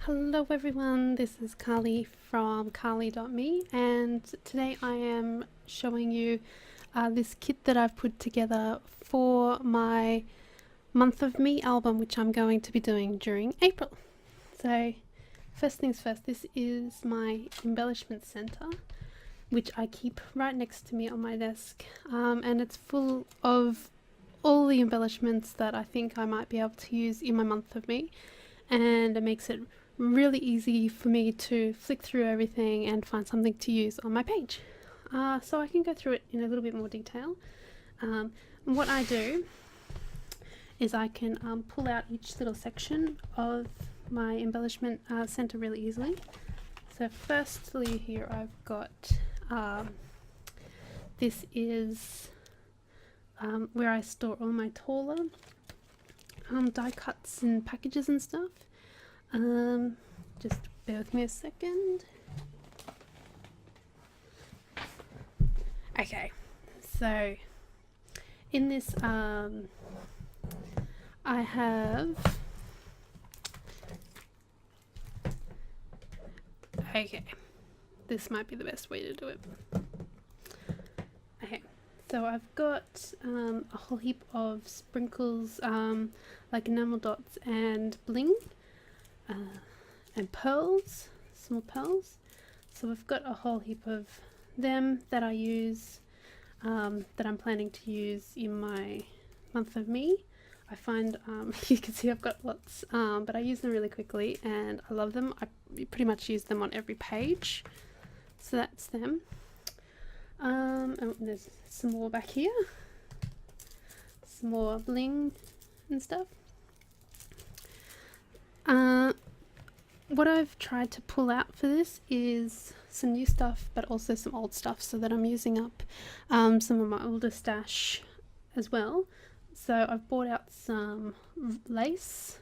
Hello everyone, this is Carlie from Carlie.me, and today I am showing you this kit that I've put together for my Month of Me album, which I'm going to be doing during April. So first things first, this is my embellishment center, which I keep right next to me on my desk, and it's full of all the embellishments that I think I might be able to use in my Month of Me, and it makes it really easy for me to flick through everything and find something to use on my page. So I can go through it in a little bit more detail. What I do is I can pull out each little section of my embellishment center really easily. So firstly here I've got, this is where I store all my taller die cuts and packages and stuff. Just bear with me a second. Okay, so in this I have, okay, this might be the best way to do it. Okay, so I've got a whole heap of sprinkles, like enamel dots and bling, and pearls, small pearls. So I've got a whole heap of them that I use, that I'm planning to use in my Month of Me. I find, you can see I've got lots, but I use them really quickly and I love them. I pretty much use them on every page. So that's them. And there's some more back here, some more bling and stuff. What I've tried to pull out for this is some new stuff, but also some old stuff, so that I'm using up some of my older stash as well. So I've bought out some lace,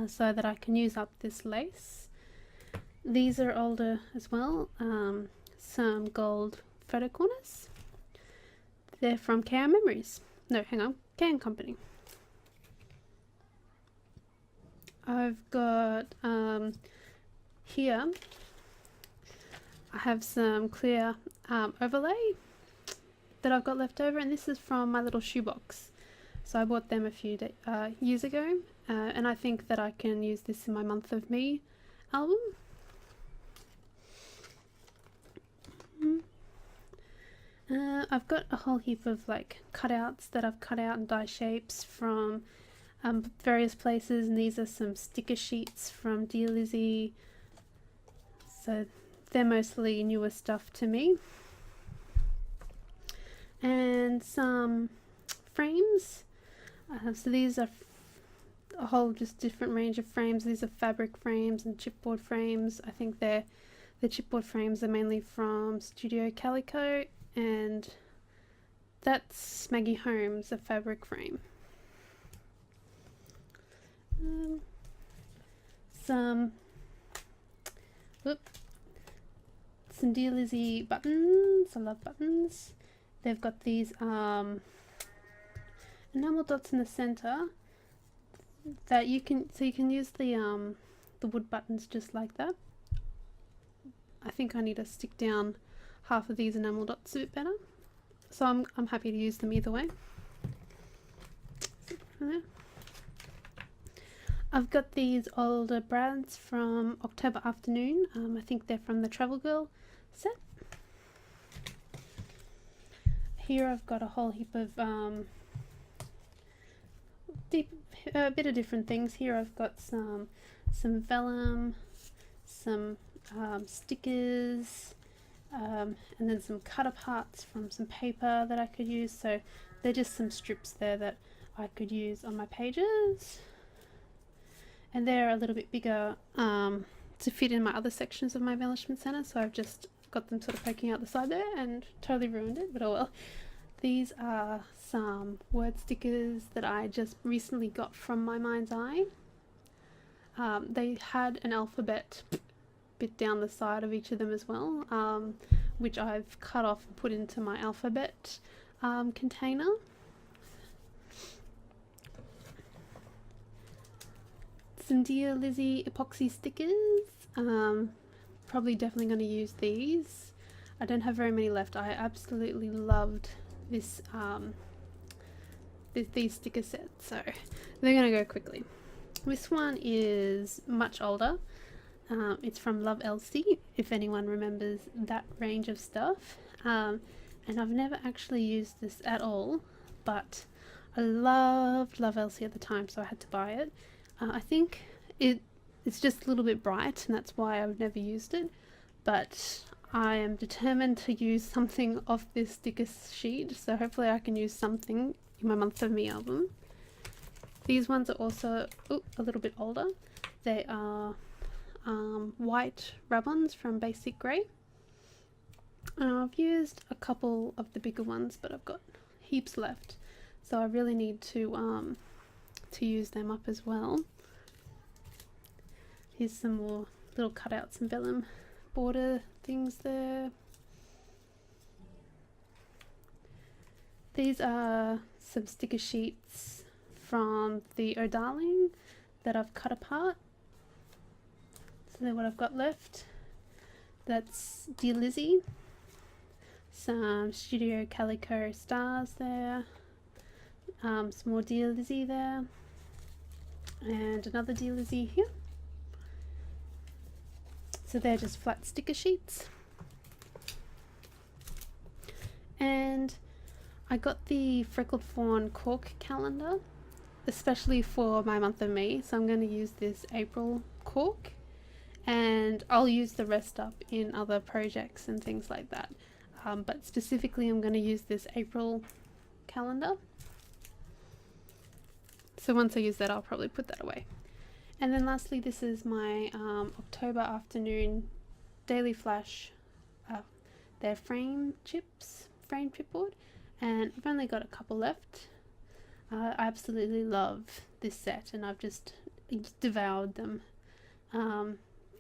so that I can use up this lace. These are older as well. Some gold photo corners. They're from K&M Memories. No, hang on, K&M Company. I've got here I have some clear overlay that I've got left over, and this is from my little shoebox. So I bought them a few years ago, and I think that I can use this in my Month of Me album. I've got a whole heap of like cutouts that I've cut out in die shapes from various places, and these are some sticker sheets from Dear Lizzie, so they're mostly newer stuff to me, and some frames. So these are a whole just different range of frames. These are fabric frames and chipboard frames. I think the chipboard frames are mainly from Studio Calico, and that's Maggie Holmes, a fabric frame. Some Dear Lizzie buttons. I love buttons. They've got these enamel dots in the center that you can use the wood buttons just like that. I think I need to stick down half of these enamel dots a bit better, so I'm happy to use them either way. I've got these older brads from October Afternoon. I think they're from the Travel Girl set. Here I've got a whole heap of a bit of different things. Here I've got some vellum, some stickers, and then some cut aparts from some paper that I could use. So they're just some strips there that I could use on my pages. And they're a little bit bigger to fit in my other sections of my embellishment center, so I've just got them sort of poking out the side there and totally ruined it, but oh well. These are some word stickers that I just recently got from My Mind's Eye. They had an alphabet bit down the side of each of them as well, which I've cut off and put into my alphabet container. some Dear Lizzie epoxy stickers. Probably definitely going to use these. I don't have very many left. I absolutely loved this these sticker sets, so they're going to go quickly. This one is much older. It's from Love Elsie, if anyone remembers that range of stuff. And I've never actually used this at all, but I loved Love Elsie at the time, so I had to buy it. I think it's just a little bit bright, and that's why I've never used it, but I am determined to use something off this sticker sheet, so hopefully I can use something in my Month of Me album. These ones are also a little bit older. They are white rub-ons from Basic Grey. I've used a couple of the bigger ones, but I've got heaps left, so I really need to use them up as well. Here's some more little cutouts and vellum border things there. These are some sticker sheets from the Oh Darling that I've cut apart. So they're what I've got left. That's Dear Lizzie. Some Studio Calico stars there. Some more Dear Lizzie there. And another Dear Lizzie here. So they're just flat sticker sheets. And I got the Freckled Fawn cork calendar, especially for my Month of Me, so I'm going to use this April cork, and I'll use the rest up in other projects and things like that, but specifically I'm going to use this April calendar. So once I use that, I'll probably put that away. And then lastly, this is my October afternoon daily flash. They're frame chipboard, and I've only got a couple left. I absolutely love this set, and I've just devoured them.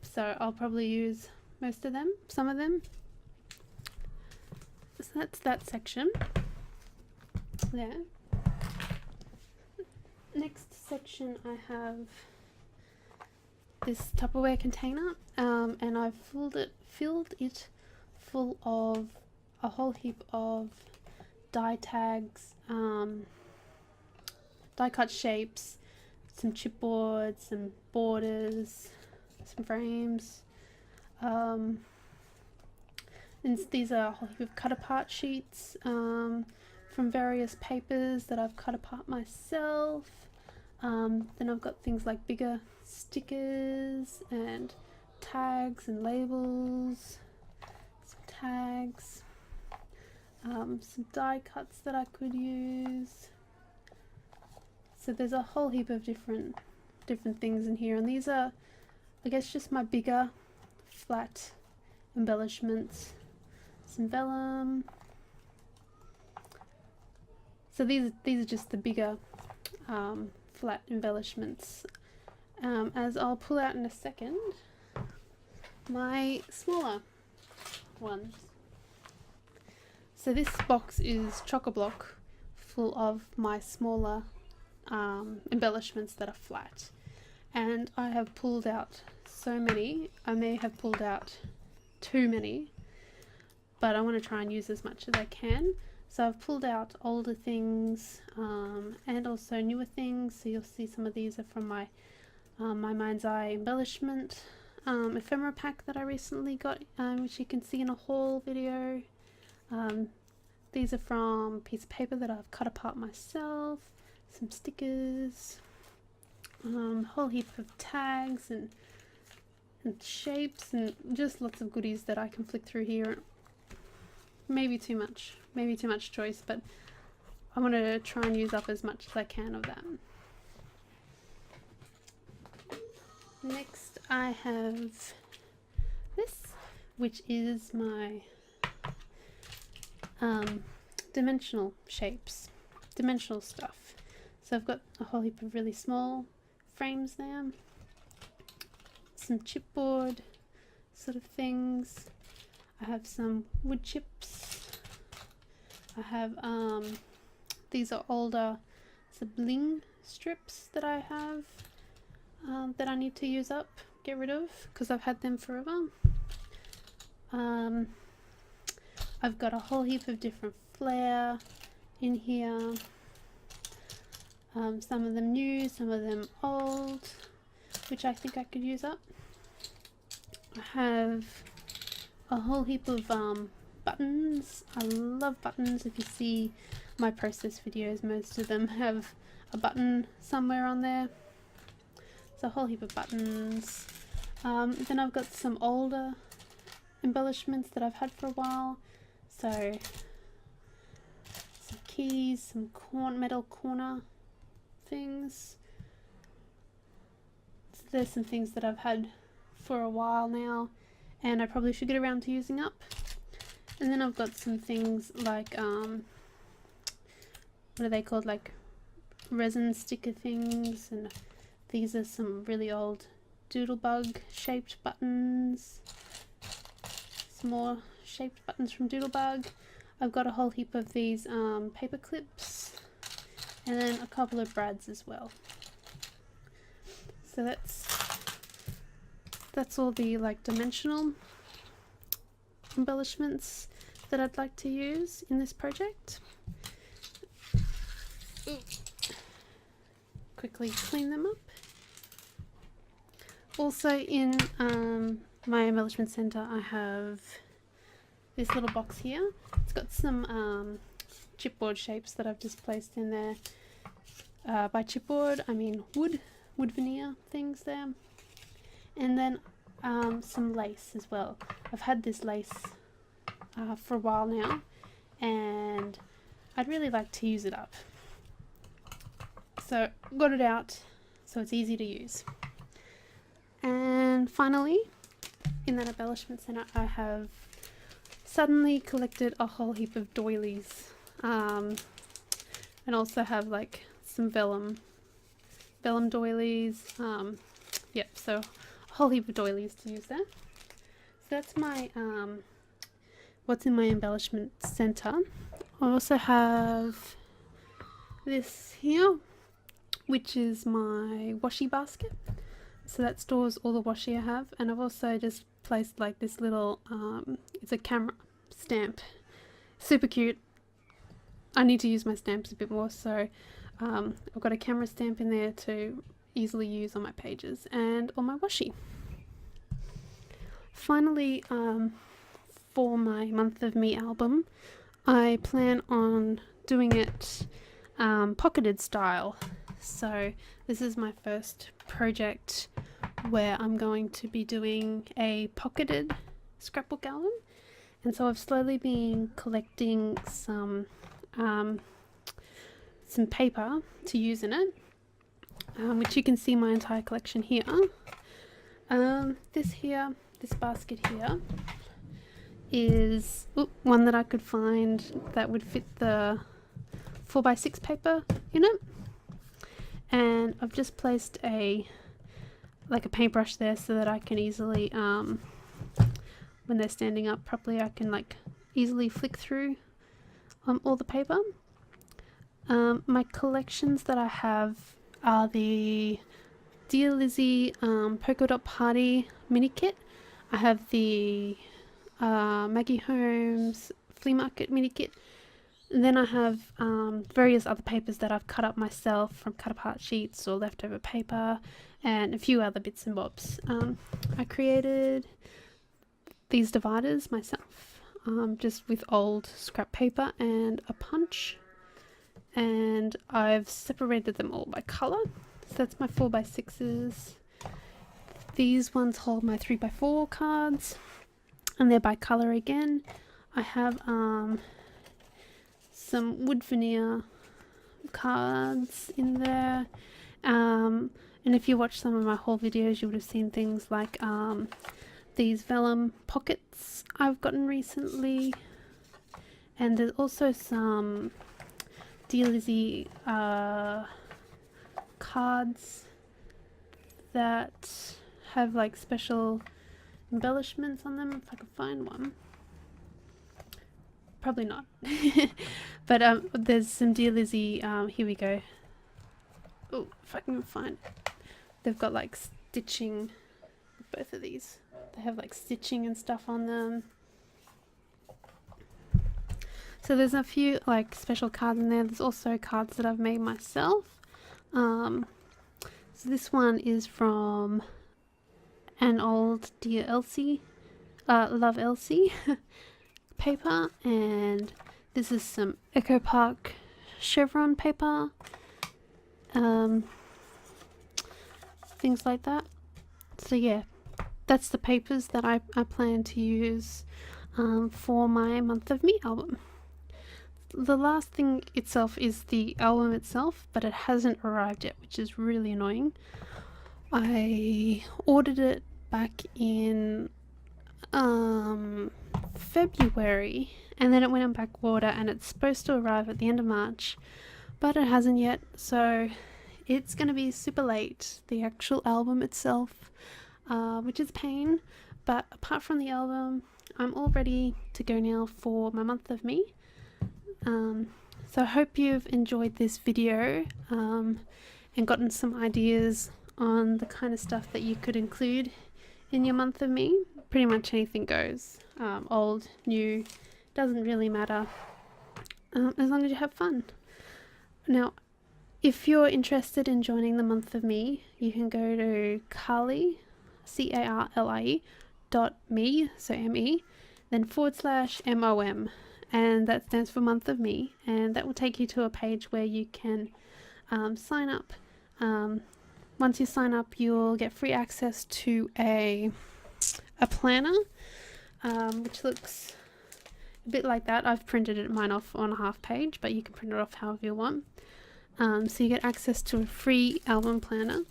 So I'll probably use most of them, some of them. So that's that section there. Next section, I have this Tupperware container, and I've filled it full of a whole heap of die tags, die cut shapes, some chipboard, some borders, some frames, and these are a whole heap of cut apart sheets from various papers that I've cut apart myself. Then I've got things like bigger stickers and tags and labels, some tags, some die cuts that I could use. So there's a whole heap of different things in here, and these are, I guess, just my bigger flat embellishments. Some vellum. So these are just the bigger flat embellishments. As I'll pull out in a second, my smaller ones. So this box is chock-a-block full of my smaller embellishments that are flat, and I have pulled out so many. I may have pulled out too many, but I want to try and use as much as I can. So I've pulled out older things and also newer things. So you'll see some of these are from my my Mind's Eye embellishment ephemera pack that I recently got, which you can see in a haul video. These are from a piece of paper that I've cut apart myself, some stickers, a whole heap of tags and shapes, and just lots of goodies that I can flick through here. Maybe too much choice, but I want to try and use up as much as I can of that. Next I have this, which is my dimensional shapes, dimensional stuff. So I've got a whole heap of really small frames there, some chipboard sort of things. I have some wood chips. I have these are older bling strips that I have. that I need to use up, get rid of, because I've had them forever. I've got a whole heap of different flair in here. Some of them new, some of them old, which I think I could use up. I have a whole heap of buttons. I love buttons. If you see my process videos, most of them have a button somewhere on there. So a whole heap of buttons. Then I've got some older embellishments that I've had for a while. So some keys, some metal corner things. So there's some things that I've had for a while now and I probably should get around to using up. And then I've got some things like what are they called, like resin sticker things, and these are some really old doodlebug shaped buttons, small shaped buttons from Doodlebug. I've got a whole heap of these paper clips, and then a couple of brads as well. So that's all the like dimensional embellishments that I'd like to use in this project. Quickly clean them up. Also in my embellishment center I have this little box here. It's got some chipboard shapes that I've just placed in there. By chipboard I mean wood veneer things there. And then some lace as well. I've had this lace for a while now and I'd really like to use it up. So got it out so it's easy to use. And finally, in that embellishment center I have suddenly collected a whole heap of doilies, and also have like some vellum doilies. Yep, so a whole heap of doilies to use there. So that's my what's in my embellishment center. I also have this here, which is my washi basket. So that stores all the washi I have, and I've also just placed like this little it's a camera stamp, super cute. I need to use my stamps a bit more, so I've got a camera stamp in there to easily use on my pages and on my washi. Finally, for my Month of Me album, I plan on doing it pocketed style. So this is my first project where I'm going to be doing a pocketed scrapbook album, and so I've slowly been collecting some paper to use in it, which you can see my entire collection here. This basket here is one that I could find that would fit the 4x6 paper in it. And I've just placed a paintbrush there so that I can easily, when they're standing up properly, I can like easily flick through all the paper. My collections that I have are the Dear Lizzie Polka Dot Party mini kit. I have the Maggie Holmes flea market mini kit. And then I have various other papers that I've cut up myself from cut apart sheets or leftover paper, and a few other bits and bobs. I created these dividers myself, just with old scrap paper and a punch, and I've separated them all by colour. So that's my 4x6s. These ones hold my 3x4 cards, and they're by colour again. I have some wood veneer cards in there, and if you watch some of my haul videos you would have seen things like these vellum pockets I've gotten recently, and there's also some Dear Lizzie cards that have like special embellishments on them, if I can find one. Probably not. But there's some Dear Lizzie, here we go. Oh, if I can find it. they've got like stitching, both of these. They have like stitching and stuff on them. So there's a few like special cards in there. There's also cards that I've made myself. So this one is from an old Dear Elsie, Love Elsie paper, and this is some Echo Park chevron paper, things like that. So yeah, that's the papers that I plan to use for my Month of Me album. The last thing itself is the album itself, but it hasn't arrived yet, which is really annoying. I ordered it back in February, and then it went on back order, and it's supposed to arrive at the end of March, but it hasn't yet, so it's going to be super late, the actual album itself, which is pain. But apart from the album, I'm all ready to go now for my Month of Me. So I hope you've enjoyed this video and gotten some ideas on the kind of stuff that you could include in your Month of Me. Pretty much anything goes, old, new, doesn't really matter, as long as you have fun. Now, if you're interested in joining the Month of Me, you can go to Carlie, CARLIE .me, so ME, then /MOM, and that stands for Month of Me, and that will take you to a page where you can sign up. Once you sign up, you'll get free access to a planner, which looks a bit like that. I've printed mine off on a half page, but you can print it off however you want. So you get access to a free album planner,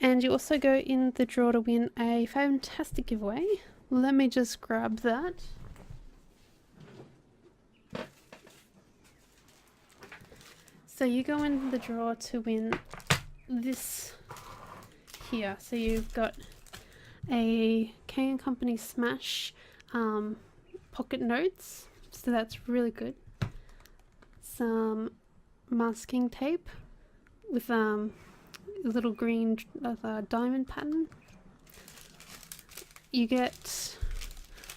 and you also go in the draw to win a fantastic giveaway. Let me just grab that. So you go in the draw to win this here. So you've got a K & Company Smash pocket notes, so that's really good. Some masking tape with a little green diamond pattern. You get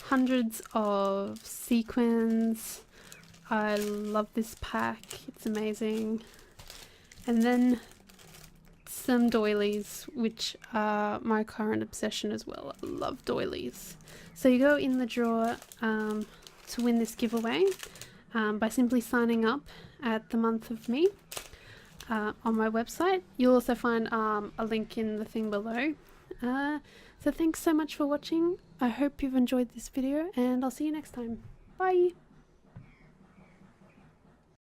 hundreds of sequins. I love this pack, it's amazing. And then some doilies, which are my current obsession as well. I love doilies. So you go in the draw to win this giveaway by simply signing up at the Month of Me on my website. You'll also find a link in the thing below. So thanks so much for watching. I hope you've enjoyed this video, and I'll see you next time. Bye!